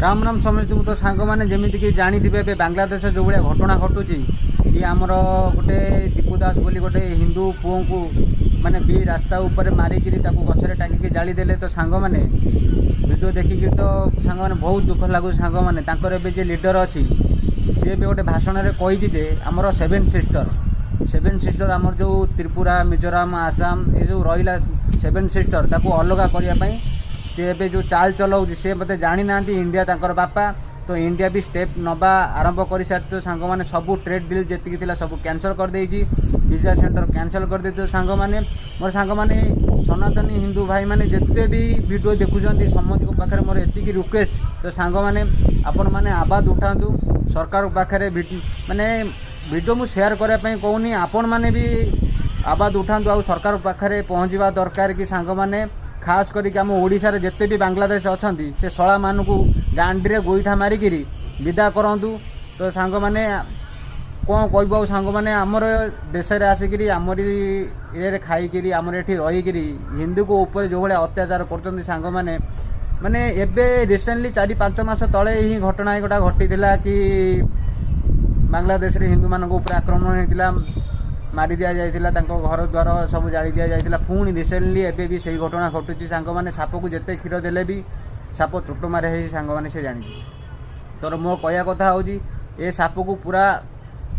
राम राम समस्त तो सांग मैंने जमीक जाथे बांग्लादेश जो भाया घटना घटुची कि आमर गोटे दीपू दास बोली गोटे हिंदू पुओं को माने भी रास्ता ऊपर मारिकी गचरे टांगिकी जालीदेले तो सांग मैंने वीडियो देखिकी तो सांग मैंने बहुत दुख लगुच सांग मैंने जे लीडर अच्छी सी भी गोटे भाषण में कही आमर सेवेन सिस्टर आमर जो त्रिपुरा मिजोराम आसाम ये जो रहा सेवेन सिस्टर ताको अलग करने सी ए जो चाल चलाऊ सी मत जानी ना इंडिया तांकर बापा तो इंडिया भी स्टेप नवा आरंभ कर सारी तो सांग मैंने सबू ट्रेड डील जी सब कैंसल कर देजी वीजा सेंटर कैंसल कर देते सांग मैंने मोर सांग मैंने सनातनी हिंदू भाई मैंने जिते भी वीडियो देखुं समस्त पाखे मोर एति रिक्वेस्ट तो सांग मैंने आपण मैंने आवाज उठातु सरकार पाखे माने वीडियो मु शेयर करने कहूनी आपण मैंने भी आवाज उठातु आ सरकार पाखे पहुँचवा दरकार कि सांग मैंने खास करके आम ओडिशा रे जिते भी बांग्लादेश अच्छा से शला मान को गांडी गोईठा मारिकी विदा करूँ तो सांग मैंने कौन कह सांग मैंने आमर देश आसिक आमर ये खाईकि आमर ये रहीकि हिंदू को ऊपर जो भाया अत्याचार कर सांग मैंने माने एबे रिसेंटली 4-5 मास तले ही घटना गोटा घटी कि बांग्लादेश रे हिंदू मान ऊपर आक्रमण होता मारी दि जाइथिला तांको घर द्वार सब जाली दि जाइथिला पुणी रिसेंटली एबे भी सही घटना घटुची सांग मैंने साप को जिते क्षीर देले भी साप चोट मारे है सांग मैंने से जानी तो मो कहया कथा होची ए साप को पूरा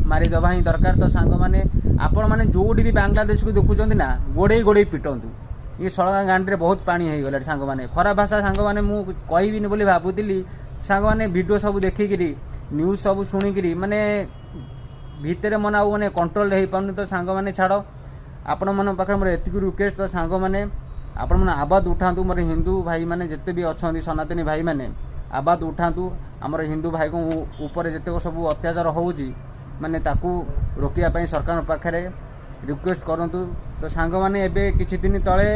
मारिदेवा ही दरकार तो सांग मैंने आपण मैंने जोड़ी भी बांग्लादेश को देखुं ना गोड़े गोड़े पिटंतु ये सड़गा गांडी बहुत पानी हो गला सांग मैंने खराब भाषा सांग मैंने मुझे कहबिनी बोली भावुली सांग मैंने वीडियो सब देखिकी न्यूज सब शुणिकी माने भितर मन आउ मैंने कंट्रोल हो पानी तो सांग मैंने छाड़ आपण मन पाखे मोर एतिक रिक्वेस्ट तो सांग मैंने आपण मैंने आवाज उठातु मोर हिंदू भाई मैंने जिते भी अच्छा सनातनी भाई मैंने आवाज उठातु आमर हिंदू भाई को ऊपर जिते सब अत्याचार होउची माने ताकू रोकिया सरकार पाखे रिक्वेस्ट करूँ तो सांग मैंने एबे किछि दिन तले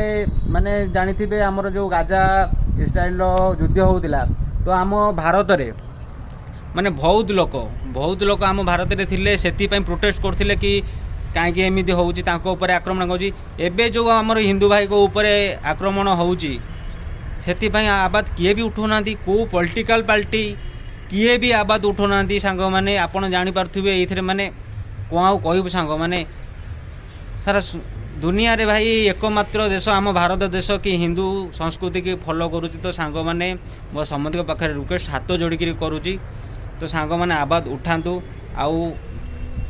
माने जानी आमर जो गाजा इस्राएल युद्ध होउतिला तो आम भारत रे माने बहुत लोक आम भारत में थिले सेति पई प्रोटेस्ट करथिले कि कहीं एमती होउची तांको ऊपर आक्रमण होउची एबे जो आमर हिंदू भाई को ऊपर आक्रमण होउची सेति पई आवाज किए भी उठौना को पॉलिटिकल पार्टी किए भी आवाज उठौना सांग मैंने आपण जानी पारथुबे एथिरे माने कोआउ कहबु सांग मैंने सारा दुनिया रे भाई एकमात्र देश आम भारत देश कि हिंदू संस्कृति की फॉलो करुच्ची तो सांग मैंने मो समस्त पाखे रिक्वेस्ट हाथ जोड़िकी करुच्ची तो सांग मैंने आवाज उठातु आउ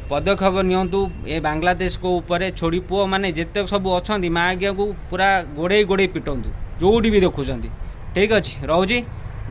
पदक्षेप नियंतु ए बांग्लादेश को ऊपर छोड़ी पुओ माने जिते सब अच्छा माँ आज्ञा को पूरा गोड़े गोड़े पिटंतु जोड़ी भी देखुं ठीक अच्छे रोजी।